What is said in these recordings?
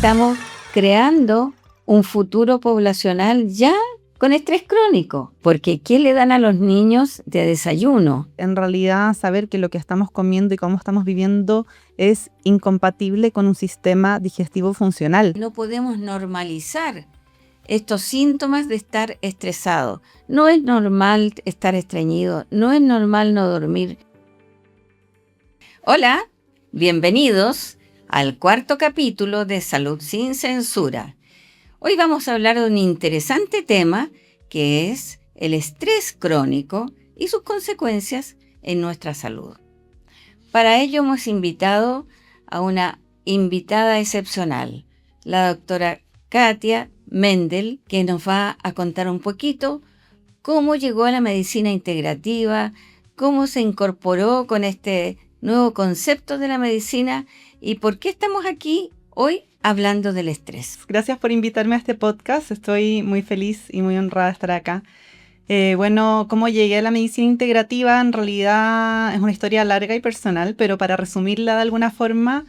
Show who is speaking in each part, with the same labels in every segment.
Speaker 1: estamos creando un futuro poblacional ya con estrés crónico, porque ¿qué le dan a los niños de desayuno?
Speaker 2: En realidad, saber que lo que estamos comiendo y cómo estamos viviendo es incompatible con un sistema digestivo funcional.
Speaker 1: No podemos normalizar estos síntomas de estar estresado. No es normal estar estreñido, no es normal no dormir. Hola, bienvenidos al cuarto capítulo de Salud sin Censura. Hoy vamos a hablar de un interesante tema que es el estrés crónico y sus consecuencias en nuestra salud. Para ello hemos invitado a una invitada excepcional, la doctora Katia Mendel, que nos va a contar un poquito cómo llegó a la medicina integrativa, cómo se incorporó con este nuevo concepto de la medicina y por qué estamos aquí hoy hablando del estrés.
Speaker 2: Gracias por invitarme a este podcast. Estoy muy feliz y muy honrada de estar acá. Bueno, cómo llegué a la medicina integrativa en realidad es una historia larga y personal, pero para resumirla de alguna forma,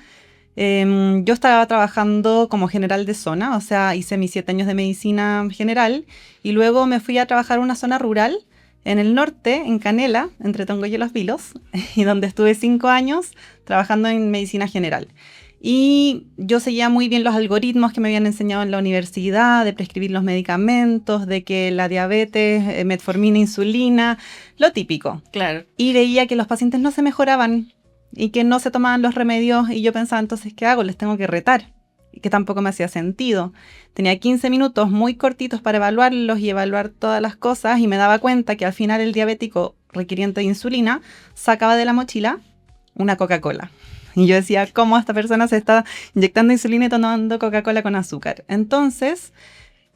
Speaker 2: yo estaba trabajando como general de zona, o sea, hice mis 7 años de medicina general y luego me fui a trabajar a una zona rural en el norte, en Canela, entre Tongoy y Los Vilos, y donde estuve 5 años trabajando en medicina general. Y yo seguía muy bien los algoritmos que me habían enseñado en la universidad, de prescribir los medicamentos, de que la diabetes, metformina, insulina, lo típico.
Speaker 1: Claro.
Speaker 2: Y veía que los pacientes no se mejoraban y que no se tomaban los remedios y yo pensaba, entonces, ¿qué hago? Les tengo que retar. Y que tampoco me hacía sentido. Tenía 15 minutos muy cortitos para evaluarlos y evaluar todas las cosas y me daba cuenta que al final el diabético requiriente de insulina sacaba de la mochila una Coca-Cola. Y yo decía, ¿cómo esta persona se está inyectando insulina y tomando Coca-Cola con azúcar? Entonces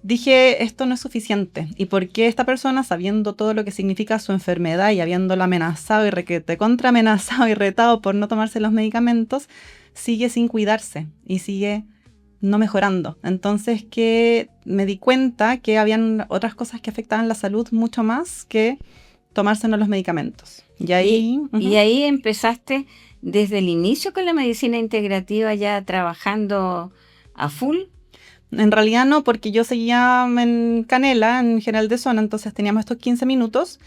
Speaker 2: dije, esto no es suficiente. ¿Y por qué esta persona, sabiendo todo lo que significa su enfermedad y habiéndola amenazado y contraamenazado y retado por no tomarse los medicamentos, sigue sin cuidarse y sigue no mejorando? Entonces que me di cuenta que habían otras cosas que afectaban la salud mucho más que tomársenos los medicamentos. Y
Speaker 1: ahí empezaste desde el inicio con la medicina integrativa ya trabajando a full.
Speaker 2: En realidad no, porque yo seguía en Canela, en general de zona, entonces teníamos estos 15 minutos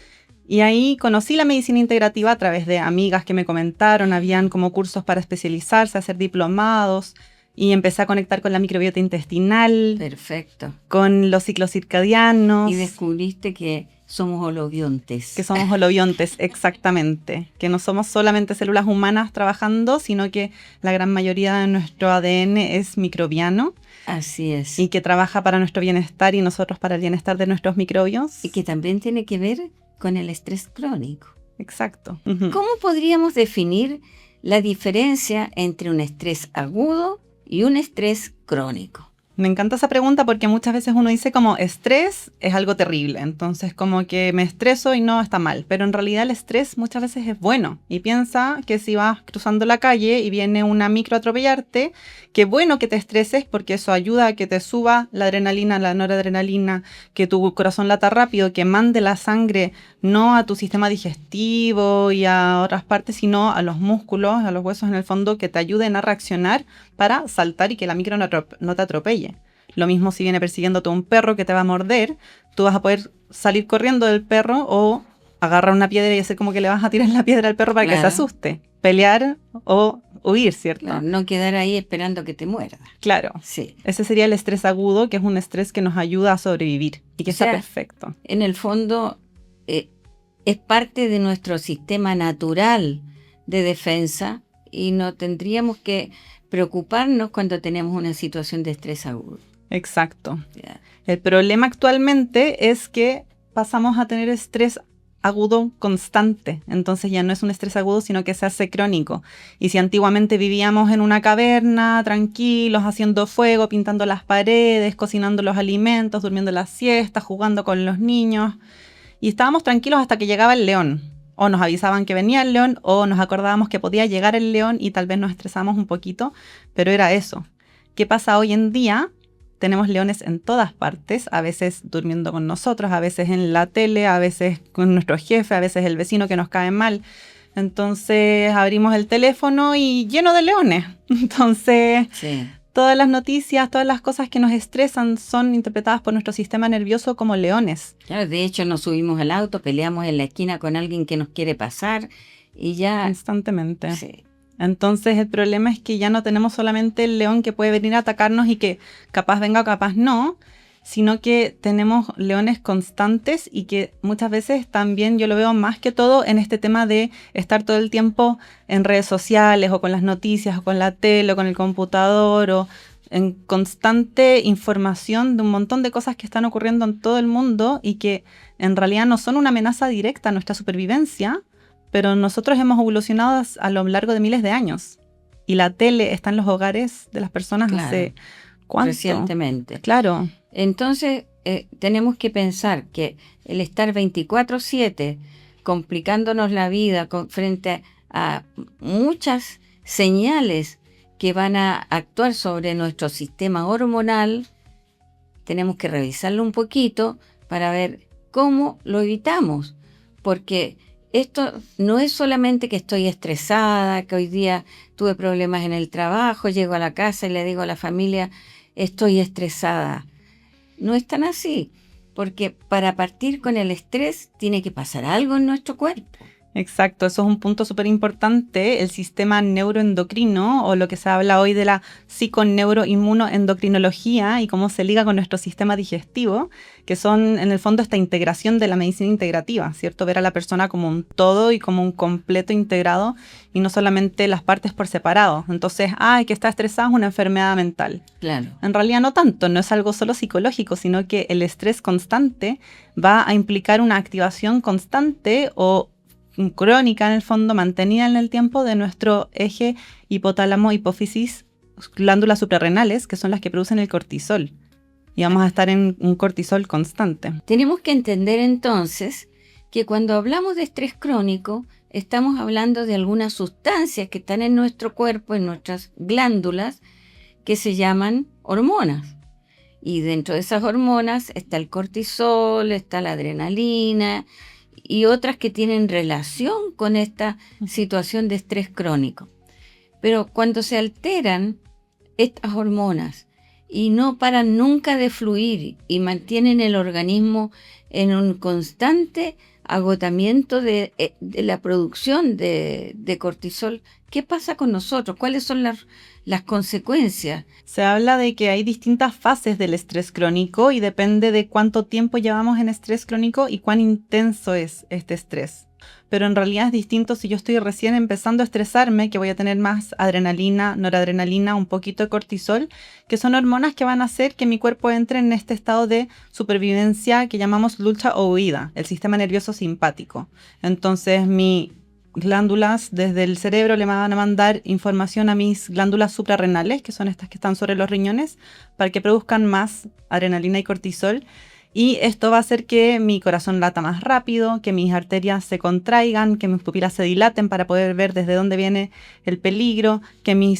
Speaker 2: y ahí conocí la medicina integrativa a través de amigas que me comentaron, habían como cursos para especializarse, hacer diplomados y empecé a conectar con la microbiota intestinal.
Speaker 1: Perfecto.
Speaker 2: Con los ciclos circadianos.
Speaker 1: Y descubriste que somos holobiontes.
Speaker 2: Que somos holobiontes, exactamente. Que no somos solamente células humanas trabajando, sino que la gran mayoría de nuestro ADN es microbiano.
Speaker 1: Así es.
Speaker 2: Y que trabaja para nuestro bienestar y nosotros para el bienestar de nuestros microbios.
Speaker 1: Y que también tiene que ver con el estrés crónico.
Speaker 2: Exacto.
Speaker 1: ¿Cómo podríamos definir la diferencia entre un estrés agudo y un estrés crónico?
Speaker 2: Me encanta esa pregunta porque muchas veces uno dice como estrés es algo terrible, entonces como que me estreso y no está mal, pero en realidad el estrés muchas veces es bueno y piensa que si vas cruzando la calle y viene una micro a atropellarte, qué bueno que te estreses porque eso ayuda a que te suba la adrenalina, la noradrenalina, que tu corazón lata rápido, que mande la sangre no a tu sistema digestivo y a otras partes, sino a los músculos, a los huesos en el fondo, que te ayuden a reaccionar para saltar y que la micro no te atropelle. Lo mismo si viene persiguiéndote un perro que te va a morder, tú vas a poder salir corriendo del perro o agarrar una piedra y hacer como que le vas a tirar la piedra al perro para que se asuste. Pelear o huir, ¿cierto?
Speaker 1: Claro, no quedar ahí esperando que te muerda.
Speaker 2: Claro.
Speaker 1: Sí.
Speaker 2: Ese sería el estrés agudo, que es un estrés que nos ayuda a sobrevivir y que está perfecto.
Speaker 1: En el fondo es parte de nuestro sistema natural de defensa y no tendríamos que preocuparnos cuando tenemos una situación de estrés agudo.
Speaker 2: Exacto. Yeah. El problema actualmente es que pasamos a tener estrés agudo constante, entonces ya no es un estrés agudo, sino que se hace crónico. Y si antiguamente vivíamos en una caverna, tranquilos, haciendo fuego, pintando las paredes, cocinando los alimentos, durmiendo las siestas, jugando con los niños, y estábamos tranquilos hasta que llegaba el león. O nos avisaban que venía el león, o nos acordábamos que podía llegar el león y tal vez nos estresamos un poquito, pero era eso. ¿Qué pasa hoy en día? Tenemos leones en todas partes, a veces durmiendo con nosotros, a veces en la tele, a veces con nuestro jefe, a veces el vecino que nos cae mal. Entonces abrimos el teléfono y lleno de leones. Entonces Todas las noticias, todas las cosas que nos estresan son interpretadas por nuestro sistema nervioso como leones.
Speaker 1: Claro, de hecho nos subimos al auto, peleamos en la esquina con alguien que nos quiere pasar y ya...
Speaker 2: Constantemente.
Speaker 1: Sí,
Speaker 2: Entonces el problema es que ya no tenemos solamente el león que puede venir a atacarnos y que capaz venga o capaz no, sino que tenemos leones constantes y que muchas veces también yo lo veo más que todo en este tema de estar todo el tiempo en redes sociales o con las noticias o con la tele o con el computador o en constante información de un montón de cosas que están ocurriendo en todo el mundo y que en realidad no son una amenaza directa a nuestra supervivencia, pero nosotros hemos evolucionado a lo largo de miles de años y la tele está en los hogares de las personas
Speaker 1: claro,
Speaker 2: hace ¿cuánto?
Speaker 1: recientemente.
Speaker 2: Claro.
Speaker 1: Entonces, tenemos que pensar que el estar 24/7 complicándonos la vida frente a muchas señales que van a actuar sobre nuestro sistema hormonal, tenemos que revisarlo un poquito para ver cómo lo evitamos, porque esto no es solamente que estoy estresada, que hoy día tuve problemas en el trabajo, llego a la casa y le digo a la familia, estoy estresada. No es tan así, porque para partir con el estrés tiene que pasar algo en nuestro cuerpo.
Speaker 2: Exacto, eso es un punto súper importante, el sistema neuroendocrino o lo que se habla hoy de la psiconeuroinmunoendocrinología y cómo se liga con nuestro sistema digestivo, que son en el fondo esta integración de la medicina integrativa, ¿cierto? Ver a la persona como un todo y como un completo integrado y no solamente las partes por separado. Entonces, que está estresada es una enfermedad mental.
Speaker 1: Claro.
Speaker 2: En realidad no tanto, no es algo solo psicológico, sino que el estrés constante va a implicar una activación constante o crónica en el fondo, mantenida en el tiempo de nuestro eje hipotálamo-hipófisis, glándulas suprarrenales, que son las que producen el cortisol. Y vamos a estar en un cortisol constante.
Speaker 1: Tenemos que entender entonces que cuando hablamos de estrés crónico, estamos hablando de algunas sustancias que están en nuestro cuerpo, en nuestras glándulas, que se llaman hormonas. Y dentro de esas hormonas está el cortisol, está la adrenalina y otras que tienen relación con esta situación de estrés crónico. Pero cuando se alteran estas hormonas y no paran nunca de fluir y mantienen el organismo en un constante agotamiento de la producción de cortisol, ¿qué pasa con nosotros? ¿Cuáles son las consecuencias?
Speaker 2: Se habla de que hay distintas fases del estrés crónico y depende de cuánto tiempo llevamos en estrés crónico y cuán intenso es este estrés. Pero en realidad es distinto si yo estoy recién empezando a estresarme, que voy a tener más adrenalina, noradrenalina, un poquito de cortisol, que son hormonas que van a hacer que mi cuerpo entre en este estado de supervivencia que llamamos lucha o huida, el sistema nervioso simpático. Entonces mis glándulas desde el cerebro le van a mandar información a mis glándulas suprarrenales, que son estas que están sobre los riñones, para que produzcan más adrenalina y cortisol. Y esto va a hacer que mi corazón lata más rápido, que mis arterias se contraigan, que mis pupilas se dilaten para poder ver desde dónde viene el peligro, que mi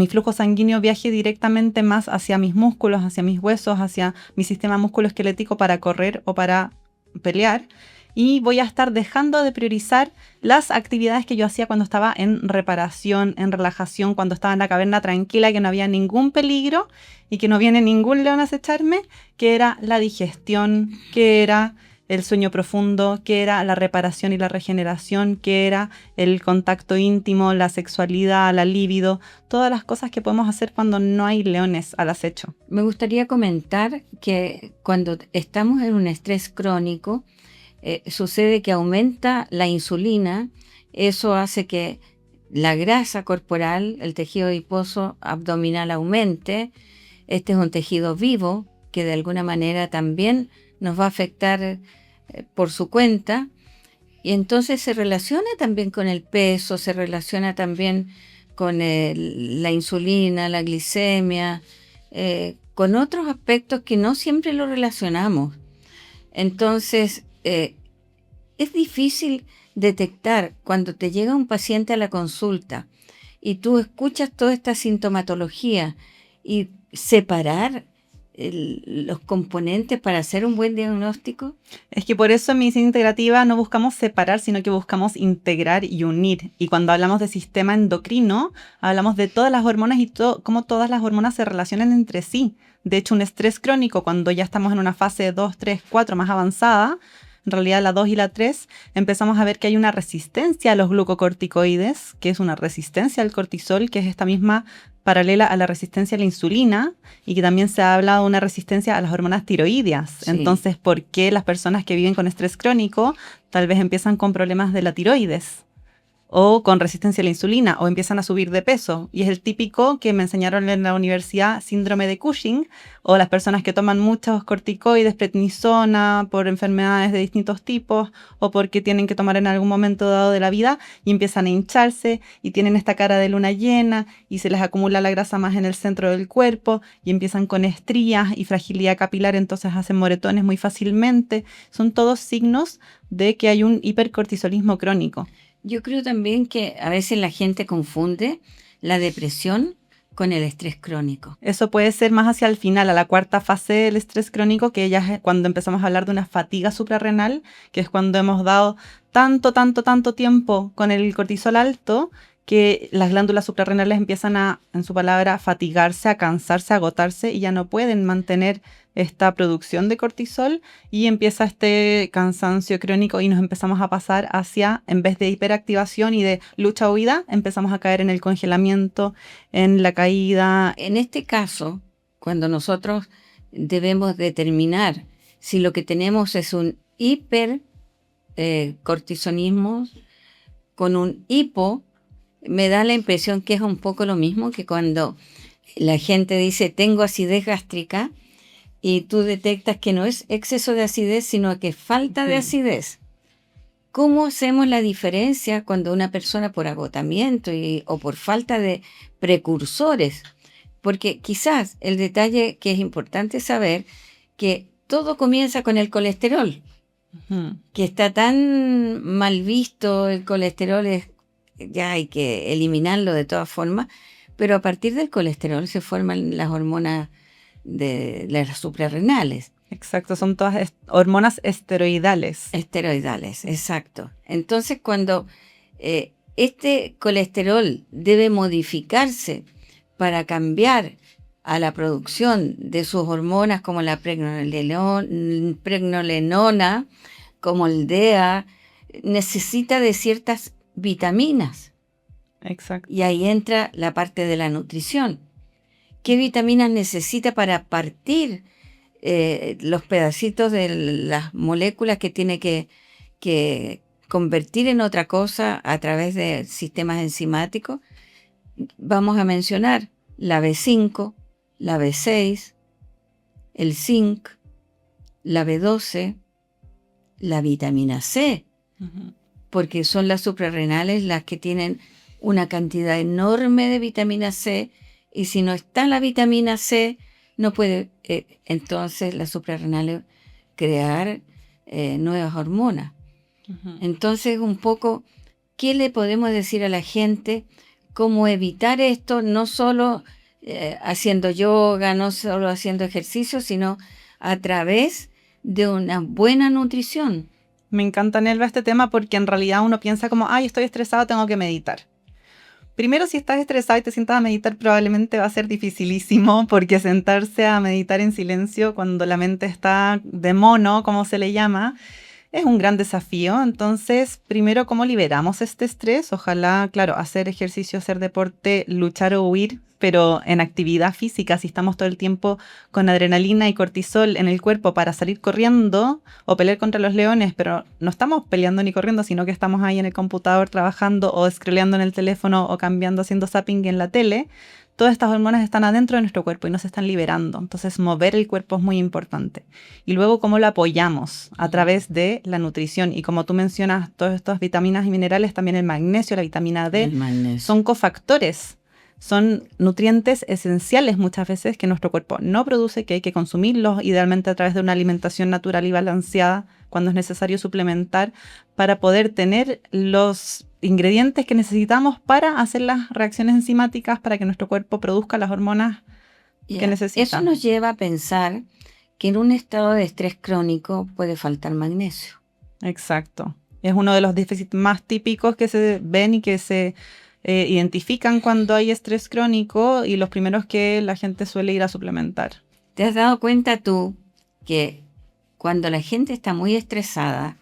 Speaker 2: flujo sanguíneo viaje directamente más hacia mis músculos, hacia mis huesos, hacia mi sistema musculoesquelético para correr o para pelear. Y voy a estar dejando de priorizar las actividades que yo hacía cuando estaba en reparación, en relajación, cuando estaba en la caverna tranquila, que no había ningún peligro y que no viene ningún león a acecharme, que era la digestión, que era el sueño profundo, que era la reparación y la regeneración, que era el contacto íntimo, la sexualidad, la libido, todas las cosas que podemos hacer cuando no hay leones al acecho.
Speaker 1: Me gustaría comentar que cuando estamos en un estrés crónico, sucede que aumenta la insulina, eso hace que la grasa corporal, el tejido adiposo abdominal aumente. Este es un tejido vivo que de alguna manera también nos va a afectar por su cuenta, y entonces se relaciona también con el peso, se relaciona también con la insulina, la glicemia, con otros aspectos que no siempre lo relacionamos. Entonces, es difícil detectar cuando te llega un paciente a la consulta y tú escuchas toda esta sintomatología y separar los componentes para hacer un buen diagnóstico?
Speaker 2: Es que por eso en medicina integrativa no buscamos separar, sino que buscamos integrar y unir. Y cuando hablamos de sistema endocrino, hablamos de todas las hormonas y cómo todas las hormonas se relacionan entre sí. De hecho, un estrés crónico, cuando ya estamos en una fase 2, 3, 4 más avanzada, en realidad la 2 y la 3, empezamos a ver que hay una resistencia a los glucocorticoides, que es una resistencia al cortisol, que es esta misma paralela a la resistencia a la insulina, y que también se ha hablado de una resistencia a las hormonas tiroideas.
Speaker 1: Sí.
Speaker 2: Entonces, ¿por qué las personas que viven con estrés crónico tal vez empiezan con problemas de la tiroides? O con resistencia a la insulina, o empiezan a subir de peso. Y es el típico que me enseñaron en la universidad, síndrome de Cushing, o las personas que toman muchos corticoides, prednisona, por enfermedades de distintos tipos, o porque tienen que tomar en algún momento dado de la vida, y empiezan a hincharse, y tienen esta cara de luna llena, y se les acumula la grasa más en el centro del cuerpo, y empiezan con estrías y fragilidad capilar, entonces hacen moretones muy fácilmente. Son todos signos de que hay un hipercortisolismo crónico.
Speaker 1: Yo creo también que a veces la gente confunde la depresión con el estrés crónico.
Speaker 2: Eso puede ser más hacia el final, a la cuarta fase del estrés crónico, que ya es cuando empezamos a hablar de una fatiga suprarrenal, que es cuando hemos dado tanto tiempo con el cortisol alto, que las glándulas suprarrenales empiezan a, en su palabra, fatigarse, a cansarse, a agotarse, y ya no pueden mantener esta producción de cortisol, y empieza este cansancio crónico y nos empezamos a pasar hacia, en vez de hiperactivación y de lucha o huida, empezamos a caer en el congelamiento, en la caída.
Speaker 1: En este caso, cuando nosotros debemos determinar si lo que tenemos es un hipercortisonismo con un hipo, me da la impresión que es un poco lo mismo que cuando la gente dice tengo acidez gástrica y tú detectas que no es exceso de acidez, sino que falta de acidez. ¿Cómo hacemos la diferencia cuando una persona por agotamiento o por falta de precursores? Porque quizás el detalle que es importante saber que todo comienza con el colesterol, que está tan mal visto, el colesterol ya hay que eliminarlo de todas formas, pero a partir del colesterol se forman las hormonas de las suprarrenales.
Speaker 2: Exacto, son todas hormonas esteroidales.
Speaker 1: Esteroidales, exacto. Entonces, cuando este colesterol debe modificarse para cambiar a la producción de sus hormonas como la pregnolenona, como el DEA, necesita de ciertas vitaminas.
Speaker 2: Exacto.
Speaker 1: Y ahí entra la parte de la nutrición. ¿Qué vitaminas necesita para partir los pedacitos de las moléculas que tiene que convertir en otra cosa a través de sistemas enzimáticos? Vamos a mencionar la B5, la B6, el zinc, la B12, la vitamina C, porque son las suprarrenales las que tienen una cantidad enorme de vitamina C, y si no está la vitamina C, no puede entonces las suprarrenales crear nuevas hormonas. Entonces, un poco, ¿qué le podemos decir a la gente? ¿Cómo evitar esto? No solo haciendo yoga, no solo haciendo ejercicio, sino a través de una buena nutrición.
Speaker 2: Me encanta, Nelva, este tema porque en realidad uno piensa como, ay, estoy estresado, tengo que meditar. Primero, si estás estresado y te sientas a meditar, probablemente va a ser dificilísimo, porque sentarse a meditar en silencio cuando la mente está de mono, como se le llama, es un gran desafío. Entonces, primero, ¿cómo liberamos este estrés? Ojalá, claro, hacer ejercicio, hacer deporte, luchar o huir, pero en actividad física. Si estamos todo el tiempo con adrenalina y cortisol en el cuerpo para salir corriendo o pelear contra los leones, pero no estamos peleando ni corriendo, sino que estamos ahí en el computador trabajando o scrolleando en el teléfono o cambiando, haciendo zapping en la tele, todas estas hormonas están adentro de nuestro cuerpo y no se están liberando. Entonces, mover el cuerpo es muy importante. Y luego, ¿cómo lo apoyamos? A través de la nutrición. Y como tú mencionas, todas estas vitaminas y minerales, también el magnesio, la vitamina D, son cofactores. Son nutrientes esenciales muchas veces que nuestro cuerpo no produce, que hay que consumirlos, idealmente a través de una alimentación natural y balanceada, cuando es necesario suplementar, para poder tener los ingredientes que necesitamos para hacer las reacciones enzimáticas, para que nuestro cuerpo produzca las hormonas
Speaker 1: Ya.
Speaker 2: que necesita.
Speaker 1: Eso nos lleva a pensar que en un estado de estrés crónico puede faltar magnesio.
Speaker 2: Exacto. Es uno de los déficits más típicos que se ven y que se identifican cuando hay estrés crónico y los primeros que la gente suele ir a suplementar.
Speaker 1: ¿Te has dado cuenta tú que cuando la gente está muy estresada,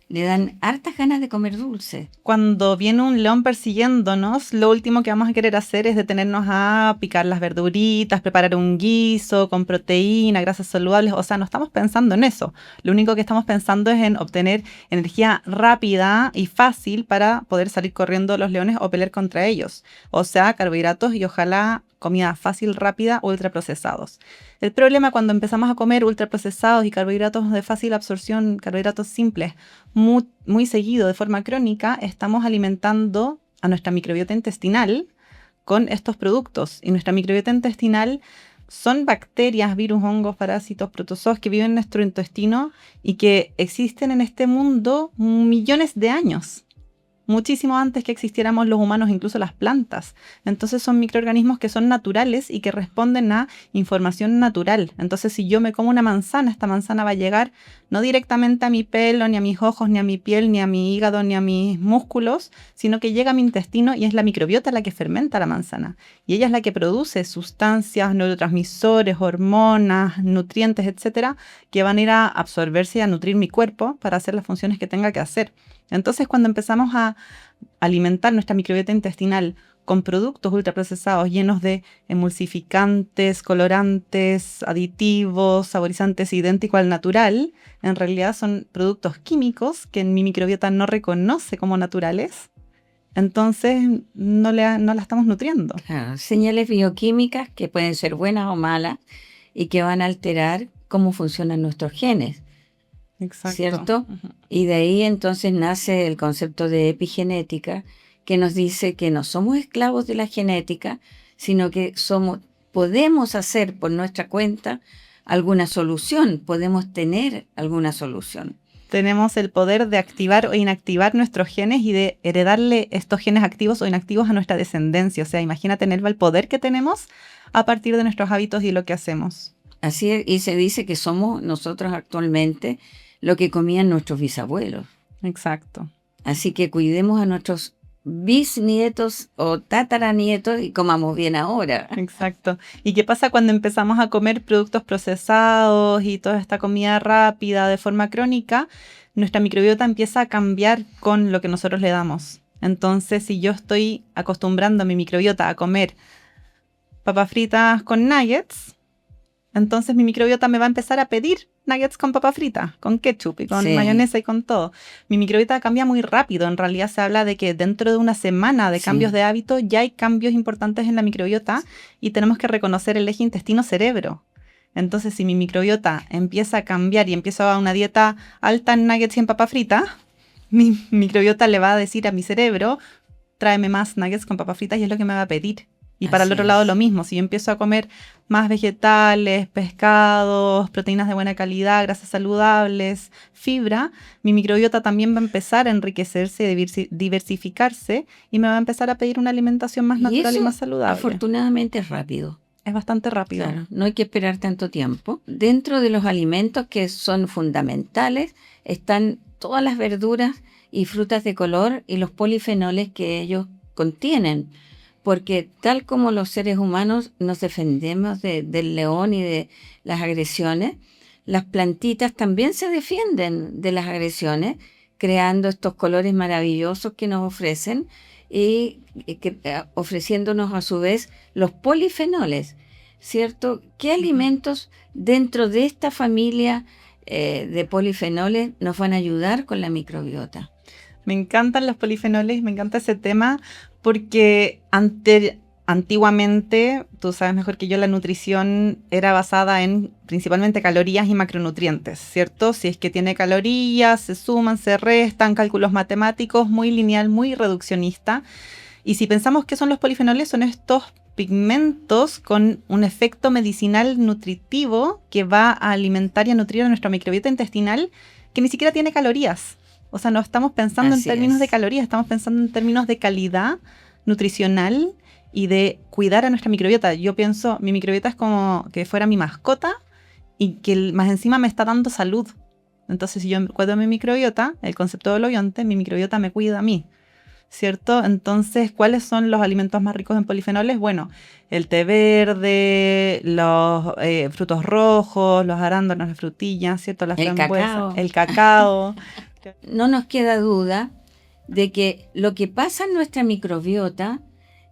Speaker 1: le dan hartas ganas de comer dulce?
Speaker 2: Cuando viene un león persiguiéndonos, lo último que vamos a querer hacer es detenernos a picar las verduritas, preparar un guiso con proteína, grasas saludables. O sea, no estamos pensando en eso. Lo único que estamos pensando es en obtener energía rápida y fácil para poder salir corriendo los leones o pelear contra ellos. O sea, carbohidratos y ojalá comida fácil, rápida, ultraprocesados. El problema cuando empezamos a comer ultraprocesados y carbohidratos de fácil absorción, carbohidratos simples, muy seguido, de forma crónica, estamos alimentando a nuestra microbiota intestinal con estos productos. Y nuestra microbiota intestinal son bacterias, virus, hongos, parásitos, protozoos que viven en nuestro intestino y que existen en este mundo millones de años. Muchísimo antes que existiéramos los humanos, incluso las plantas. Entonces son microorganismos que son naturales y que responden a información natural. Entonces si yo me como una manzana, esta manzana va a llegar no directamente a mi pelo, ni a mis ojos, ni a mi piel, ni a mi hígado, ni a mis músculos, sino que llega a mi intestino y es la microbiota la que fermenta la manzana. Y ella es la que produce sustancias, neurotransmisores, hormonas, nutrientes, etcétera, que van a ir a absorberse y a nutrir mi cuerpo para hacer las funciones que tenga que hacer. Entonces, cuando empezamos a alimentar nuestra microbiota intestinal con productos ultraprocesados llenos de emulsificantes, colorantes, aditivos, saborizantes idénticos al natural, en realidad son productos químicos que mi microbiota no reconoce como naturales. Entonces, no la estamos nutriendo.
Speaker 1: Claro, señales bioquímicas que pueden ser buenas o malas y que van a alterar cómo funcionan nuestros genes.
Speaker 2: Exacto.
Speaker 1: ¿Cierto?
Speaker 2: Uh-huh.
Speaker 1: Y de ahí entonces nace el concepto de epigenética, que nos dice que no somos esclavos de la genética, sino que podemos hacer por nuestra cuenta alguna solución, podemos tener alguna solución.
Speaker 2: Tenemos el poder de activar o inactivar nuestros genes y de heredarle estos genes activos o inactivos a nuestra descendencia. O sea, imagina tener el poder que tenemos a partir de nuestros hábitos y lo que hacemos.
Speaker 1: Así es, y se dice que somos nosotros actualmente lo que comían nuestros bisabuelos.
Speaker 2: Exacto.
Speaker 1: Así que cuidemos a nuestros bisnietos o tataranietos y comamos bien ahora.
Speaker 2: Exacto. ¿Y qué pasa cuando empezamos a comer productos procesados y toda esta comida rápida de forma crónica? Nuestra microbiota empieza a cambiar con lo que nosotros le damos. Entonces, si yo estoy acostumbrando a mi microbiota a comer papas fritas con nuggets, entonces mi microbiota me va a empezar a pedir nuggets con papa frita, con ketchup y con mayonesa y con todo. Mi microbiota cambia muy rápido. En realidad se habla de que dentro de una semana de cambios de hábito ya hay cambios importantes en la microbiota y tenemos que reconocer el eje intestino-cerebro. Entonces, si mi microbiota empieza a cambiar y empiezo a una dieta alta en nuggets y en papa frita, mi microbiota le va a decir a mi cerebro, tráeme más nuggets con papa fritas y es lo que me va a pedir. Y para el otro lado lo mismo, si yo empiezo a comer más vegetales, pescados, proteínas de buena calidad, grasas saludables, fibra, mi microbiota también va a empezar a enriquecerse, diversificarse y me va a empezar a pedir una alimentación más natural y más saludable.
Speaker 1: Afortunadamente es rápido.
Speaker 2: Es bastante rápido.
Speaker 1: Claro, no hay que esperar tanto tiempo. Dentro de los alimentos que son fundamentales están todas las verduras y frutas de color y los polifenoles que ellos contienen. Porque tal como los seres humanos nos defendemos del león y de las agresiones, las plantitas también se defienden de las agresiones, creando estos colores maravillosos que nos ofrecen y ofreciéndonos a su vez los polifenoles, ¿cierto? ¿Qué alimentos dentro de esta familia de polifenoles nos van a ayudar con la microbiota?
Speaker 2: Me encantan los polifenoles, me encanta ese tema porque antiguamente, tú sabes mejor que yo, la nutrición era basada en principalmente calorías y macronutrientes, ¿cierto? Si es que tiene calorías, se suman, se restan, cálculos matemáticos, muy lineal, muy reduccionista. Y si pensamos que son los polifenoles, son estos pigmentos con un efecto medicinal nutritivo que va a alimentar y a nutrir a nuestra microbiota intestinal que ni siquiera tiene calorías. O sea, no estamos pensando en términos de calorías, estamos pensando en términos de calidad nutricional y de cuidar a nuestra microbiota. Yo pienso, mi microbiota es como que fuera mi mascota y que más encima me está dando salud. Entonces, si yo cuido a mi microbiota, el concepto del holobionte, mi microbiota me cuida a mí, ¿cierto? Entonces, ¿cuáles son los alimentos más ricos en polifenoles? Bueno, el té verde, los frutos rojos, los arándanos, las frutillas, ¿cierto? Las frambuesas, el cacao.
Speaker 1: No nos queda duda de que lo que pasa en nuestra microbiota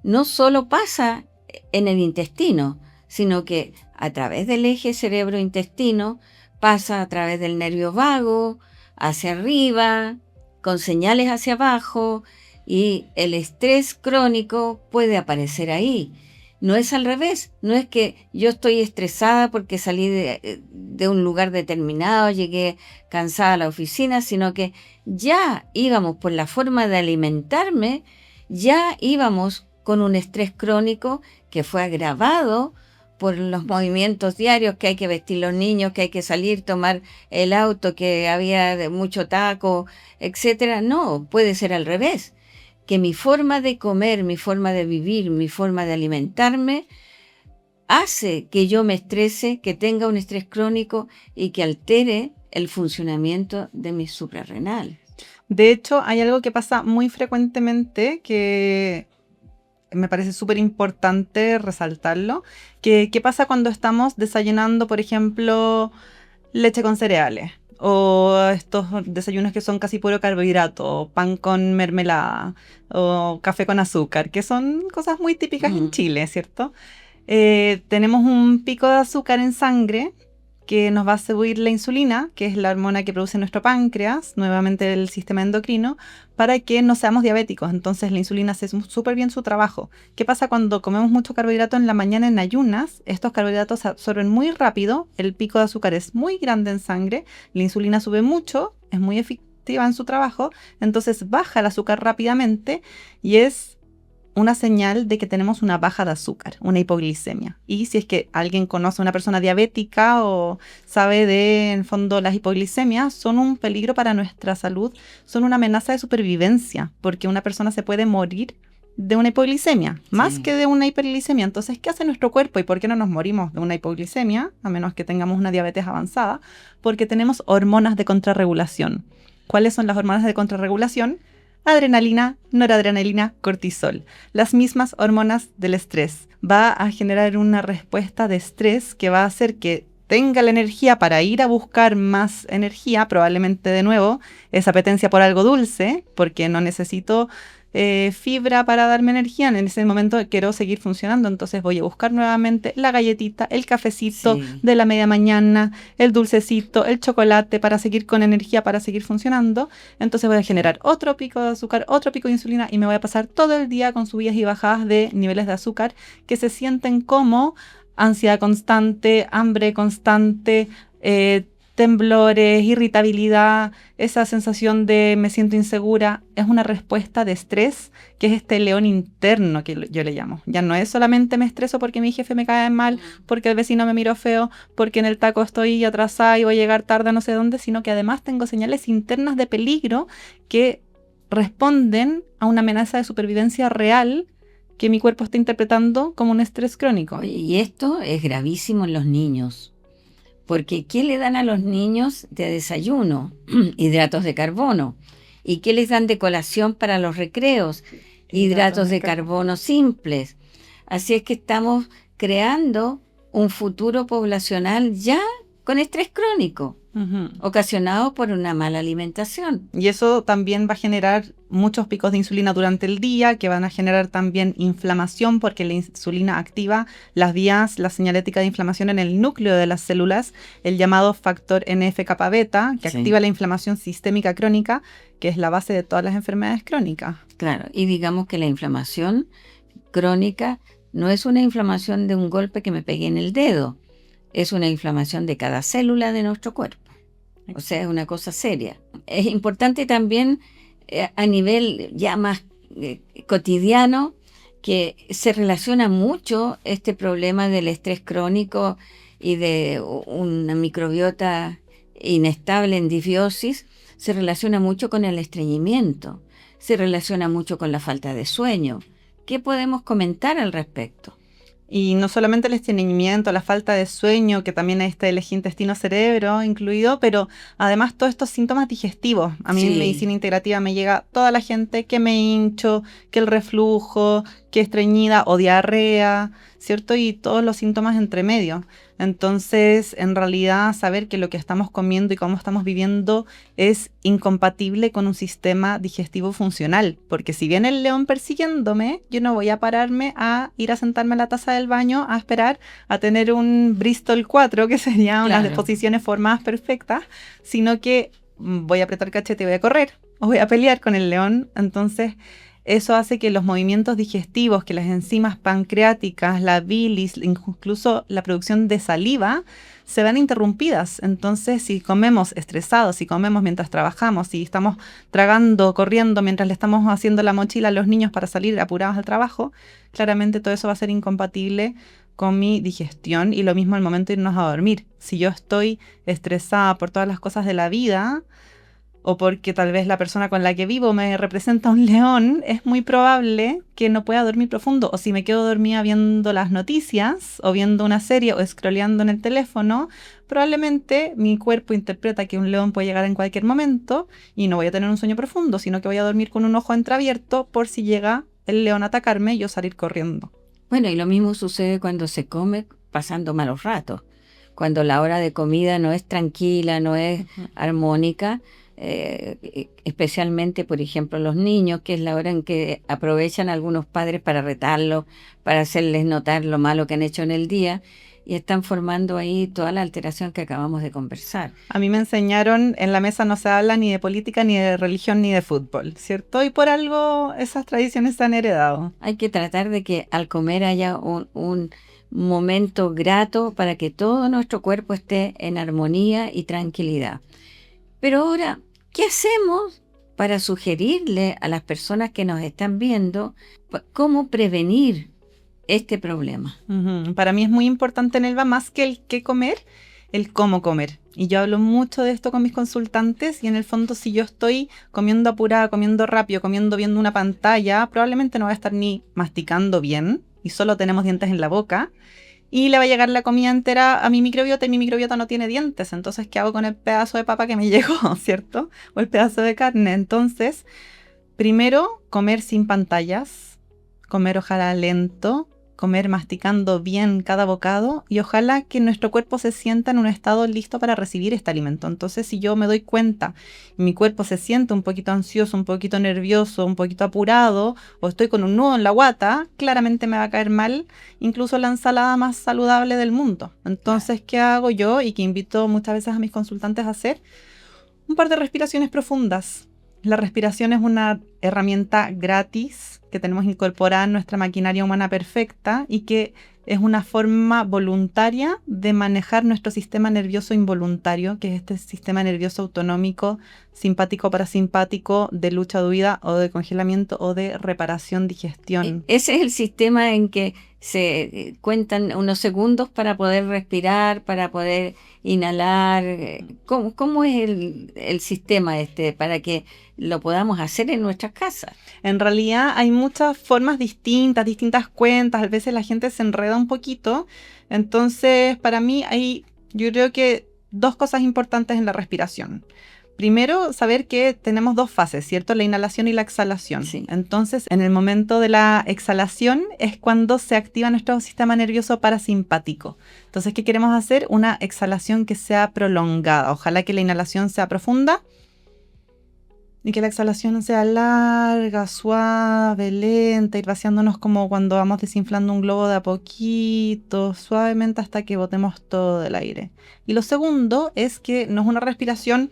Speaker 1: no solo pasa en el intestino, sino que a través del eje cerebro-intestino pasa a través del nervio vago, hacia arriba, con señales hacia abajo, y el estrés crónico puede aparecer ahí. No es al revés, no es que yo estoy estresada porque salí de un lugar determinado, llegué cansada a la oficina, sino que ya íbamos por la forma de alimentarme, ya íbamos con un estrés crónico que fue agravado por los movimientos diarios, que hay que vestir los niños, que hay que salir, tomar el auto, que había mucho taco, etcétera. No, puede ser al revés, que mi forma de comer, mi forma de vivir, mi forma de alimentarme hace que yo me estrese, que tenga un estrés crónico y que altere el funcionamiento de mis suprarrenales.
Speaker 2: De hecho, hay algo que pasa muy frecuentemente que me parece súper importante resaltarlo, que qué pasa cuando estamos desayunando, por ejemplo, leche con cereales, o estos desayunos que son casi puro carbohidrato, o pan con mermelada, o café con azúcar, que son cosas muy típicas en Chile, ¿cierto? Tenemos un pico de azúcar en sangre que nos va a subir la insulina, que es la hormona que produce nuestro páncreas, nuevamente el sistema endocrino, para que no seamos diabéticos. Entonces la insulina hace súper bien su trabajo. ¿Qué pasa cuando comemos mucho carbohidrato en la mañana en ayunas? Estos carbohidratos se absorben muy rápido, el pico de azúcar es muy grande en sangre, la insulina sube mucho, es muy efectiva en su trabajo, entonces baja el azúcar rápidamente y es una señal de que tenemos una baja de azúcar, una hipoglicemia. Y si es que alguien conoce a una persona diabética o sabe de, en el fondo, las hipoglicemias son un peligro para nuestra salud, son una amenaza de supervivencia, porque una persona se puede morir de una hipoglicemia, más que de una hiperglicemia. Entonces, ¿qué hace nuestro cuerpo y por qué no nos morimos de una hipoglicemia, a menos que tengamos una diabetes avanzada? Porque tenemos hormonas de contrarregulación. ¿Cuáles son las hormonas de contrarregulación? Adrenalina, noradrenalina, cortisol, las mismas hormonas del estrés. Va a generar una respuesta de estrés que va a hacer que tenga la energía para ir a buscar más energía, probablemente de nuevo esa apetencia por algo dulce, porque no necesito fibra para darme energía, en ese momento quiero seguir funcionando, entonces voy a buscar nuevamente la galletita, el cafecito de la media mañana, el dulcecito, el chocolate para seguir con energía, para seguir funcionando. Entonces voy a generar otro pico de azúcar, otro pico de insulina y me voy a pasar todo el día con subidas y bajadas de niveles de azúcar que se sienten como ansiedad constante, hambre constante, temblores, irritabilidad, esa sensación de me siento insegura, es una respuesta de estrés, que es este león interno que yo le llamo. Ya no es solamente me estreso porque mi jefe me cae mal, porque el vecino me miró feo, porque en el taco estoy atrasada y voy a llegar tarde a no sé dónde, sino que además tengo señales internas de peligro que responden a una amenaza de supervivencia real que mi cuerpo está interpretando como un estrés crónico.
Speaker 1: Oye, y esto es gravísimo en los niños. Porque ¿qué le dan a los niños de desayuno? Hidratos de carbono. ¿Y qué les dan de colación para los recreos? Hidratos de carbono simples. Así es que estamos creando un futuro poblacional ya con estrés crónico, ocasionado por una mala alimentación.
Speaker 2: Y eso también va a generar muchos picos de insulina durante el día, que van a generar también inflamación, porque la insulina activa las vías, la señalética de inflamación en el núcleo de las células, el llamado factor NF-kappa beta, que activa la inflamación sistémica crónica, que es la base de todas las enfermedades crónicas.
Speaker 1: Claro, y digamos que la inflamación crónica no es una inflamación de un golpe que me pegué en el dedo, es una inflamación de cada célula de nuestro cuerpo. O sea, es una cosa seria. Es importante también a nivel ya más cotidiano que se relaciona mucho este problema del estrés crónico y de una microbiota inestable en disbiosis, se relaciona mucho con el estreñimiento, se relaciona mucho con la falta de sueño, ¿Qué podemos comentar al respecto?
Speaker 2: Y no solamente el estreñimiento, la falta de sueño, que también está el eje intestino-cerebro incluido, pero además todos estos síntomas digestivos. A mí en medicina integrativa me llega toda la gente que me hincho, que el reflujo, que estreñida o diarrea, ¿cierto? Y todos los síntomas entre medio. Entonces, en realidad, saber que lo que estamos comiendo y cómo estamos viviendo es incompatible con un sistema digestivo funcional. Porque si viene el león persiguiéndome, yo no voy a pararme a ir a sentarme en la taza del baño a esperar a tener un Bristol 4, que serían unas posiciones formadas perfectas, sino que voy a apretar cachete y voy a correr o voy a pelear con el león. Entonces, eso hace que los movimientos digestivos, que las enzimas pancreáticas, la bilis, incluso la producción de saliva, se ven interrumpidas. Entonces, si comemos estresados, si comemos mientras trabajamos, si estamos tragando, corriendo, mientras le estamos haciendo la mochila a los niños para salir apurados al trabajo, claramente todo eso va a ser incompatible con mi digestión y lo mismo al momento de irnos a dormir. Si yo estoy estresada por todas las cosas de la vida, o porque tal vez la persona con la que vivo me representa un león, es muy probable que no pueda dormir profundo. O si me quedo dormida viendo las noticias, o viendo una serie, o scrolleando en el teléfono, probablemente mi cuerpo interpreta que un león puede llegar en cualquier momento y no voy a tener un sueño profundo, sino que voy a dormir con un ojo entreabierto por si llega el león a atacarme y yo salir corriendo.
Speaker 1: Bueno, y lo mismo sucede cuando se come pasando malos ratos. Cuando la hora de comida no es tranquila, no es armónica, especialmente, por ejemplo, los niños, que es la hora en que aprovechan algunos padres para retarlos, para hacerles notar lo malo que han hecho en el día, y están formando ahí toda la alteración que acabamos de conversar.
Speaker 2: A mí me enseñaron, en la mesa no se habla ni de política, ni de religión, ni de fútbol, ¿cierto? Y por algo esas tradiciones se han heredado.
Speaker 1: Hay que tratar de que al comer haya un momento grato para que todo nuestro cuerpo esté en armonía y tranquilidad. Pero ahora, ¿qué hacemos para sugerirle a las personas que nos están viendo cómo prevenir este problema?
Speaker 2: Para mí es muy importante en Elva, más que el qué comer, el cómo comer. Y yo hablo mucho de esto con mis consultantes y en el fondo si yo estoy comiendo apurada, comiendo rápido, comiendo viendo una pantalla, probablemente no voy a estar ni masticando bien y solo tenemos dientes en la boca. Y le va a llegar la comida entera a mi microbiota y mi microbiota no tiene dientes. Entonces, ¿qué hago con el pedazo de papa que me llegó, cierto? O el pedazo de carne. Entonces, primero, comer sin pantallas, comer ojalá lento, comer masticando bien cada bocado y ojalá que nuestro cuerpo se sienta en un estado listo para recibir este alimento. Entonces, si yo me doy cuenta y mi cuerpo se siente un poquito ansioso, un poquito nervioso, un poquito apurado o estoy con un nudo en la guata, claramente me va a caer mal incluso la ensalada más saludable del mundo. Entonces, ¿qué hago yo? Y que invito muchas veces a mis consultantes a hacer un par de respiraciones profundas. La respiración es una herramienta gratis que tenemos incorporada en nuestra maquinaria humana perfecta y que es una forma voluntaria de manejar nuestro sistema nervioso involuntario, que es este sistema nervioso autonómico, simpático, parasimpático, de lucha o huida o de congelamiento o de reparación, digestión.
Speaker 1: Ese es el sistema en que se cuentan unos segundos para poder respirar, para poder inhalar. ¿Cómo es el sistema para que lo podamos hacer en nuestras casas?
Speaker 2: En realidad hay muchas formas distintas cuentas, a veces la gente se enreda un poquito, entonces para mí hay, yo creo que dos cosas importantes en la respiración. Primero, saber que tenemos dos fases, ¿cierto? La inhalación y la exhalación.
Speaker 1: Sí.
Speaker 2: Entonces, en el momento de la exhalación es cuando se activa nuestro sistema nervioso parasimpático. Entonces, ¿qué queremos hacer? Una exhalación que sea prolongada. Ojalá que la inhalación sea profunda y que la exhalación sea larga, suave, lenta, ir vaciándonos como cuando vamos desinflando un globo de a poquito, suavemente hasta que botemos todo el aire. Y lo segundo es que no es una respiración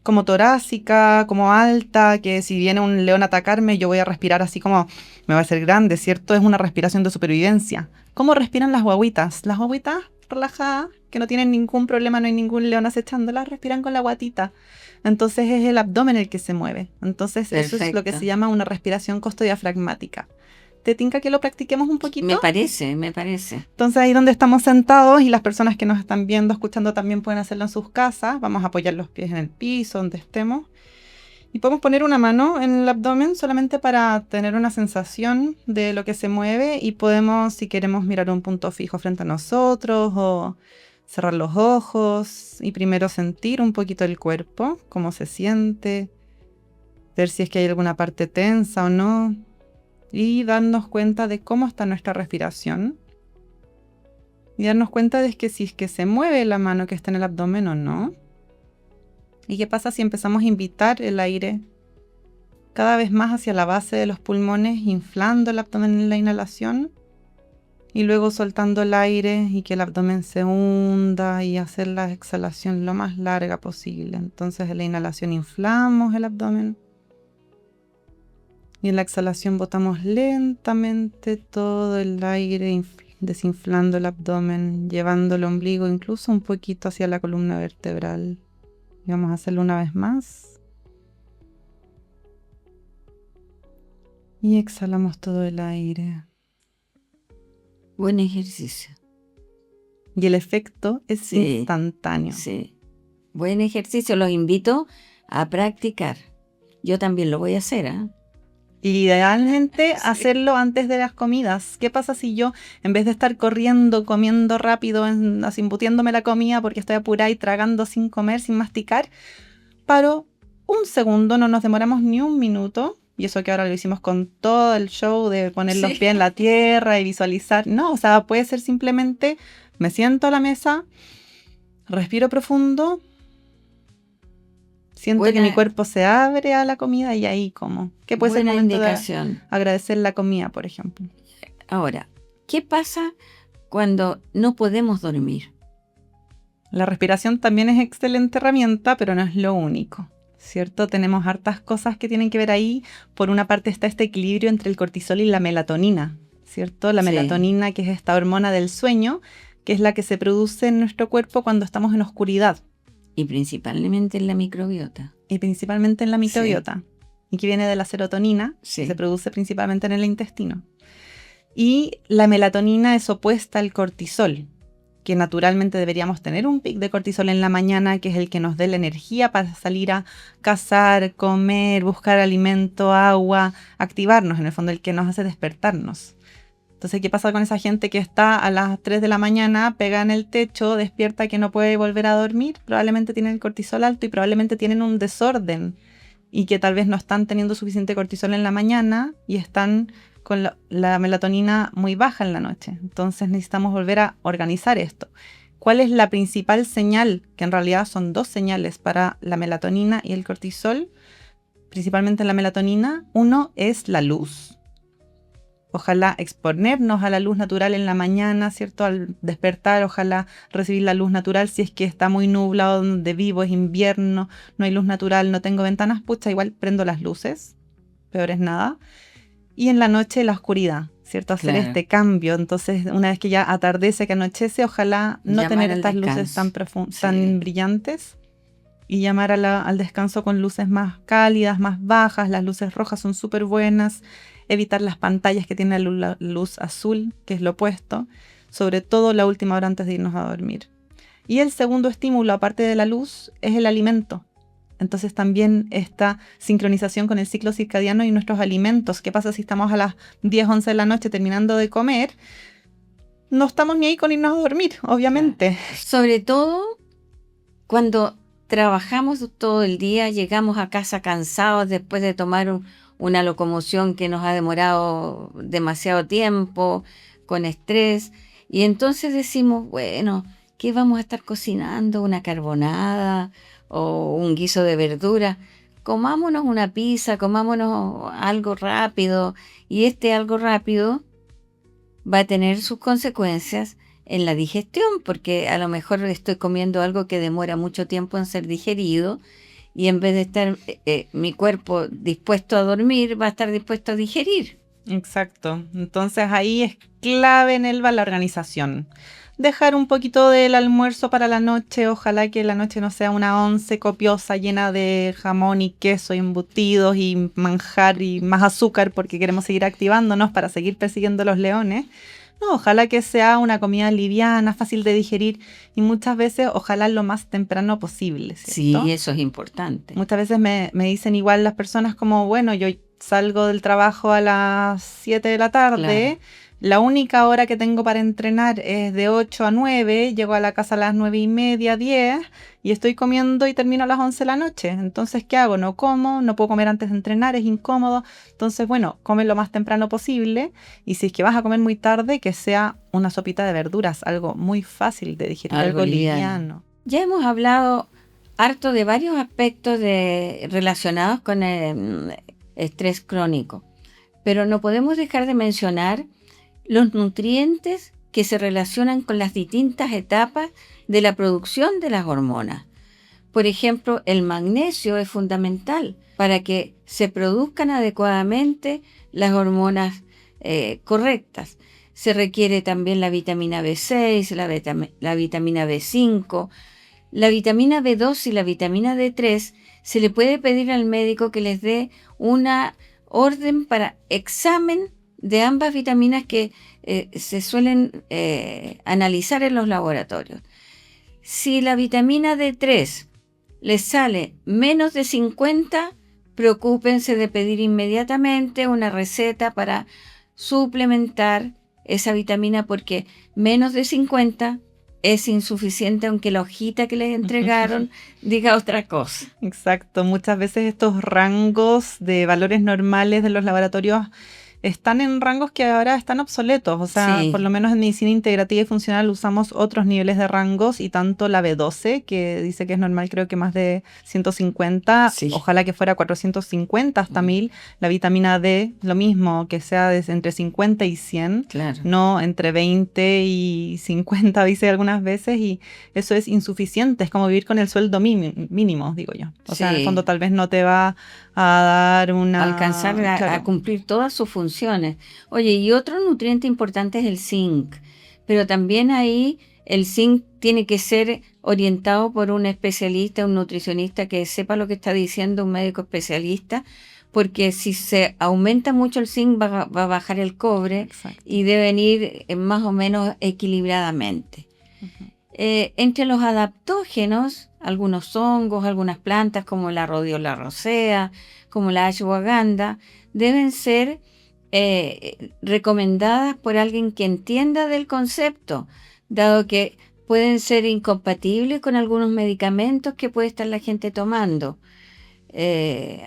Speaker 2: como torácica, como alta, que si viene un león a atacarme, yo voy a respirar así como me va a hacer grande, ¿cierto? Es una respiración de supervivencia. ¿Cómo respiran las guaguitas? Las guaguitas relajadas, que no tienen ningún problema, no hay ningún león acechándolas, respiran con la guatita. Entonces es el abdomen el que se mueve. Entonces Perfecto. Eso es lo que se llama una respiración costodiafragmática. ¿Te tinca que lo practiquemos un poquito?
Speaker 1: Me parece.
Speaker 2: Entonces ahí donde estamos sentados y las personas que nos están viendo, escuchando también pueden hacerlo en sus casas. Vamos a apoyar los pies en el piso, donde estemos. Y podemos poner una mano en el abdomen solamente para tener una sensación de lo que se mueve y podemos, si queremos, mirar un punto fijo frente a nosotros o cerrar los ojos y primero sentir un poquito el cuerpo, cómo se siente, ver si es que hay alguna parte tensa o no y darnos cuenta de cómo está nuestra respiración y darnos cuenta de que si es que se mueve la mano que está en el abdomen o no. ¿Y qué pasa si empezamos a invitar el aire cada vez más hacia la base de los pulmones, inflando el abdomen en la inhalación y luego soltando el aire y que el abdomen se hunda y hacer la exhalación lo más larga posible? Entonces en la inhalación inflamos el abdomen y en la exhalación botamos lentamente todo el aire, desinflando el abdomen, llevando el ombligo incluso un poquito hacia la columna vertebral. Y vamos a hacerlo una vez más. Y exhalamos todo el aire.
Speaker 1: Buen ejercicio.
Speaker 2: Y el efecto es instantáneo.
Speaker 1: Sí, buen ejercicio. Los invito a practicar. Yo también lo voy a hacer, ¿eh?
Speaker 2: Idealmente hacerlo antes de las comidas. ¿Qué pasa si yo, en vez de estar corriendo, comiendo rápido, así embutiéndome la comida porque estoy apurada y tragando sin comer, sin masticar, paro un segundo, no nos demoramos ni un minuto, y eso que ahora lo hicimos con todo el show de poner los pies en la tierra y visualizar? No, o sea, puede ser simplemente, me siento a la mesa, respiro profundo, siento que mi cuerpo se abre a la comida y ahí como. ¿Qué puede ser el momento de agradecer la comida, por ejemplo?
Speaker 1: Ahora, ¿qué pasa cuando no podemos dormir?
Speaker 2: La respiración también es excelente herramienta, pero no es lo único, ¿cierto? Tenemos hartas cosas que tienen que ver ahí. Por una parte está este equilibrio entre el cortisol y la melatonina, ¿cierto? La melatonina, que es esta hormona del sueño, que es la que se produce en nuestro cuerpo cuando estamos en oscuridad.
Speaker 1: Y principalmente en la microbiota.
Speaker 2: Y que viene de la serotonina, que se produce principalmente en el intestino. Y la melatonina es opuesta al cortisol, que naturalmente deberíamos tener un pic de cortisol en la mañana, que es el que nos dé la energía para salir a cazar, comer, buscar alimento, agua, activarnos, en el fondo el que nos hace despertarnos. Entonces, ¿qué pasa con esa gente que está a las 3 de la mañana, pega en el techo, despierta que no puede volver a dormir? Probablemente tienen el cortisol alto y probablemente tienen un desorden y que tal vez no están teniendo suficiente cortisol en la mañana y están con la melatonina muy baja en la noche. Entonces necesitamos volver a organizar esto. ¿Cuál es la principal señal? Que en realidad son dos señales para la melatonina y el cortisol, principalmente la melatonina. Uno es la luz. Ojalá exponernos a la luz natural en la mañana, ¿cierto? Al despertar, ojalá recibir la luz natural. Si es que está muy nublado donde vivo, es invierno, no hay luz natural, no tengo ventanas, pucha, igual prendo las luces, peor es nada. Y en la noche la oscuridad, ¿cierto? Hacer este cambio. Entonces, una vez que ya atardece, que anochece, ojalá no tener estas luces tan brillantes y llamar al descanso con luces más cálidas, más bajas. Las luces rojas son súper buenas. Evitar las pantallas que tienen la luz azul, que es lo opuesto, sobre todo la última hora antes de irnos a dormir. Y el segundo estímulo, aparte de la luz, es el alimento. Entonces también esta sincronización con el ciclo circadiano y nuestros alimentos. ¿Qué pasa si estamos a las 10, 11 de la noche terminando de comer? No estamos ni ahí con irnos a dormir, obviamente.
Speaker 1: Sobre todo cuando trabajamos todo el día, llegamos a casa cansados después de tomar una locomoción que nos ha demorado demasiado tiempo, con estrés, y entonces decimos, bueno, ¿qué vamos a estar cocinando? ¿Una carbonada o un guiso de verdura? Comámonos una pizza, comámonos algo rápido, y este algo rápido va a tener sus consecuencias en la digestión, porque a lo mejor estoy comiendo algo que demora mucho tiempo en ser digerido, y en vez de estar mi cuerpo dispuesto a dormir, va a estar dispuesto a digerir.
Speaker 2: Exacto. Entonces ahí es clave en Elba la organización. Dejar un poquito del almuerzo para la noche. Ojalá que la noche no sea una once copiosa llena de jamón y queso y embutidos y manjar y más azúcar, porque queremos seguir activándonos para seguir persiguiendo los leones. No, ojalá que sea una comida liviana, fácil de digerir y muchas veces ojalá lo más temprano posible, ¿cierto?
Speaker 1: Sí, eso es importante.
Speaker 2: Muchas veces me dicen igual las personas como, bueno, yo salgo del trabajo a las 7 de la tarde,
Speaker 1: Claro.
Speaker 2: la única hora que tengo para entrenar es de 8 a 9, llego a la casa a las 9:30, 10 y estoy comiendo y termino a las 11 de la noche. Entonces, ¿qué hago? No como, no puedo comer antes de entrenar, es incómodo. Entonces, bueno, come lo más temprano posible y si es que vas a comer muy tarde, que sea una sopita de verduras, algo muy fácil de digerir,
Speaker 1: Algo
Speaker 2: algo
Speaker 1: liviano.
Speaker 2: liviano.
Speaker 1: Ya hemos hablado harto de varios aspectos relacionados con el estrés crónico, pero no podemos dejar de mencionar los nutrientes que se relacionan con las distintas etapas de la producción de las hormonas. Por ejemplo, el magnesio es fundamental para que se produzcan adecuadamente las hormonas correctas. Se requiere también la vitamina B6, la vitamina B5, la vitamina B2 y la vitamina D3. Se le puede pedir al médico que les dé una orden para examen de ambas vitaminas que se suelen analizar en los laboratorios. Si la vitamina D3 les sale menos de 50, preocúpense de pedir inmediatamente una receta para suplementar esa vitamina porque menos de 50 es insuficiente aunque la hojita que les entregaron diga otra cosa.
Speaker 2: Exacto, muchas veces estos rangos de valores normales de los laboratorios están en rangos que ahora están obsoletos, o sea, por
Speaker 1: Sí,
Speaker 2: lo menos en medicina integrativa y funcional usamos otros niveles de rangos y tanto la B12, que dice que es normal creo que más de 150,
Speaker 1: sí.
Speaker 2: ojalá que fuera 450 hasta 1000, la vitamina D, lo mismo, que sea entre 50 y 100,
Speaker 1: Claro.
Speaker 2: no entre 20 y 50, dice algunas veces, y eso es insuficiente, es como vivir con el sueldo mínimo, digo yo. O sea, en el fondo
Speaker 1: Sí.
Speaker 2: tal vez no te va a dar
Speaker 1: Alcanzar
Speaker 2: una...
Speaker 1: a
Speaker 2: Claro.
Speaker 1: cumplir todas sus funciones. Oye, y otro nutriente importante es el zinc, pero también ahí el zinc tiene que ser orientado por un especialista, un nutricionista que sepa lo que está diciendo, un médico especialista, porque si se aumenta mucho el zinc va a bajar el cobre
Speaker 2: Exacto.
Speaker 1: y deben ir más o menos equilibradamente.
Speaker 2: Ujú.
Speaker 1: Entre los adaptógenos, algunos hongos, algunas plantas como la rhodiola rosea, como la ashwagandha, deben ser recomendadas por alguien que entienda del concepto, dado que pueden ser incompatibles con algunos medicamentos que puede estar la gente tomando,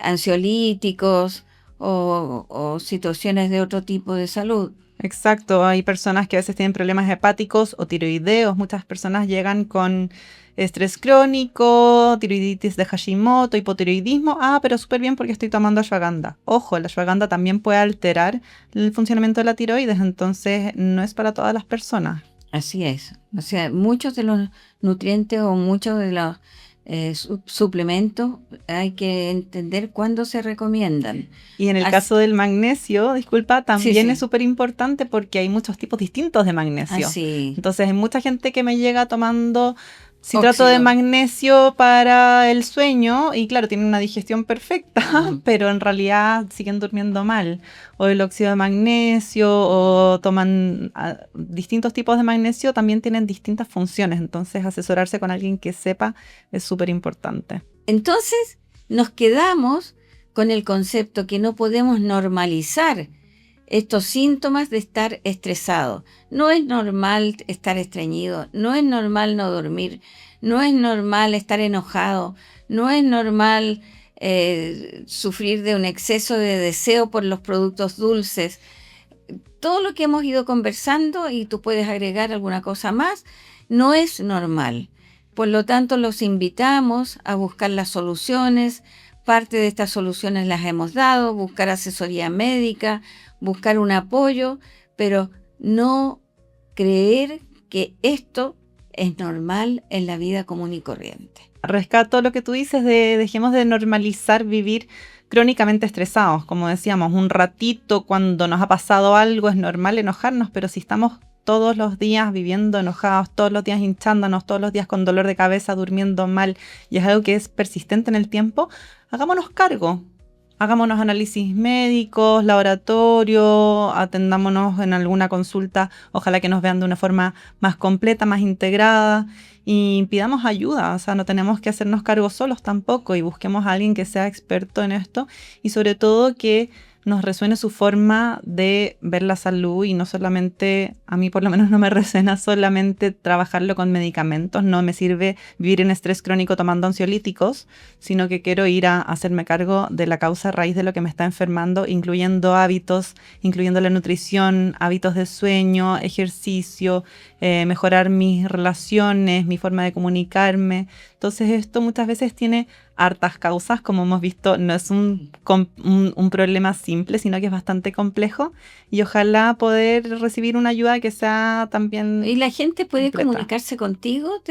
Speaker 1: ansiolíticos o situaciones de otro tipo de salud.
Speaker 2: Exacto, hay personas que a veces tienen problemas hepáticos o tiroideos, muchas personas llegan con estrés crónico, tiroiditis de Hashimoto, hipotiroidismo, pero súper bien porque estoy tomando ashwagandha. Ojo, la ashwagandha también puede alterar el funcionamiento de la tiroides, entonces no es para todas las personas.
Speaker 1: Así es. O sea, muchos de los nutrientes o muchos de los suplementos hay que entender cuándo se recomiendan.
Speaker 2: Y en el
Speaker 1: As-
Speaker 2: caso del magnesio, disculpa,
Speaker 1: sí,
Speaker 2: también es
Speaker 1: sí,
Speaker 2: súper importante porque hay muchos tipos distintos de magnesio.
Speaker 1: así,
Speaker 2: Entonces, hay mucha gente que me llega tomando citrato de
Speaker 1: óxido.
Speaker 2: magnesio para el sueño y claro, tienen una digestión perfecta,
Speaker 1: Ujú.
Speaker 2: pero en realidad siguen durmiendo mal. O el óxido de magnesio o toman distintos tipos de magnesio, también tienen distintas funciones. Entonces, asesorarse con alguien que sepa es súper importante.
Speaker 1: Entonces, nos quedamos con el concepto que no podemos normalizar estos síntomas de estar estresado. No es normal estar estreñido, no es normal no dormir, no es normal estar enojado, no es normal sufrir de un exceso de deseo por los productos dulces. Todo lo que hemos ido conversando, y tú puedes agregar alguna cosa más, no es normal. Por lo tanto, los invitamos a buscar las soluciones. Parte de estas soluciones las hemos dado, buscar asesoría médica, buscar un apoyo, pero no creer que esto es normal en la vida común y corriente.
Speaker 2: Rescato lo que tú dices de dejemos de normalizar vivir crónicamente estresados. Como decíamos, un ratito cuando nos ha pasado algo es normal enojarnos, pero si estamos todos los días viviendo enojados, todos los días hinchándonos, todos los días con dolor de cabeza, durmiendo mal, y es algo que es persistente en el tiempo, hagámonos cargo. hagámonos análisis médicos, laboratorio, atendámonos en alguna consulta, ojalá que nos vean de una forma más completa, más integrada y pidamos ayuda, o sea, no tenemos que hacernos cargo solos tampoco y busquemos a alguien que sea experto en esto y sobre todo que nos resuene su forma de ver la salud y no solamente, a mí por lo menos no me resuena solamente trabajarlo con medicamentos, no me sirve vivir en estrés crónico tomando ansiolíticos, sino que quiero ir a hacerme cargo de la causa raíz de lo que me está enfermando, incluyendo hábitos, incluyendo la nutrición, hábitos de sueño, ejercicio, mejorar mis relaciones, mi forma de comunicarme. Entonces esto muchas veces tiene hartas causas, como hemos visto, no es un problema simple, sino que es bastante complejo y ojalá poder recibir una ayuda que sea también
Speaker 1: ¿Y la gente puede
Speaker 2: completa.
Speaker 1: comunicarse contigo?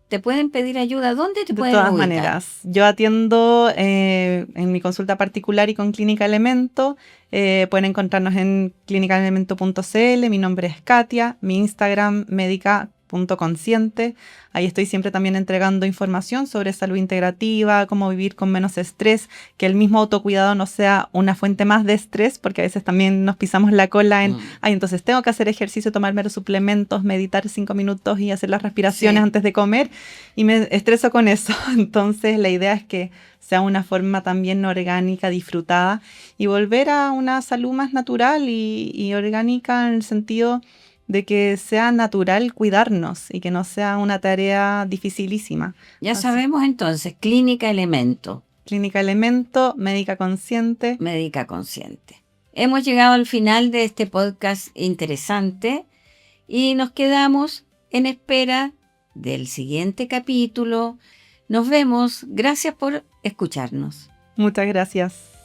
Speaker 1: ¿Te pueden pedir ayuda? ¿Dónde te
Speaker 2: De
Speaker 1: pueden
Speaker 2: todas
Speaker 1: ubicar?
Speaker 2: maneras, yo atiendo en mi consulta particular y con Clínica Elemento. Pueden encontrarnos en clínicaelemento.cl. Mi nombre es Katia, mi Instagram médica.consciente. Ahí estoy siempre también entregando información sobre salud integrativa, cómo vivir con menos estrés, que el mismo autocuidado no sea una fuente más de estrés, porque a veces también nos pisamos la cola en, ay, entonces tengo que hacer ejercicio, tomarme los suplementos, meditar 5 minutos y hacer las respiraciones antes de comer, y me estreso con eso. Entonces la idea es que sea una forma también orgánica, disfrutada, y volver a una salud más natural y orgánica en el sentido de que sea natural cuidarnos y que no sea una tarea dificilísima.
Speaker 1: Ya sabemos entonces, Clínica Elemento.
Speaker 2: Clínica Elemento, médica consciente.
Speaker 1: Médica consciente. Hemos llegado al final de este podcast interesante y nos quedamos en espera del siguiente capítulo. Nos vemos. Gracias por escucharnos.
Speaker 2: Muchas gracias.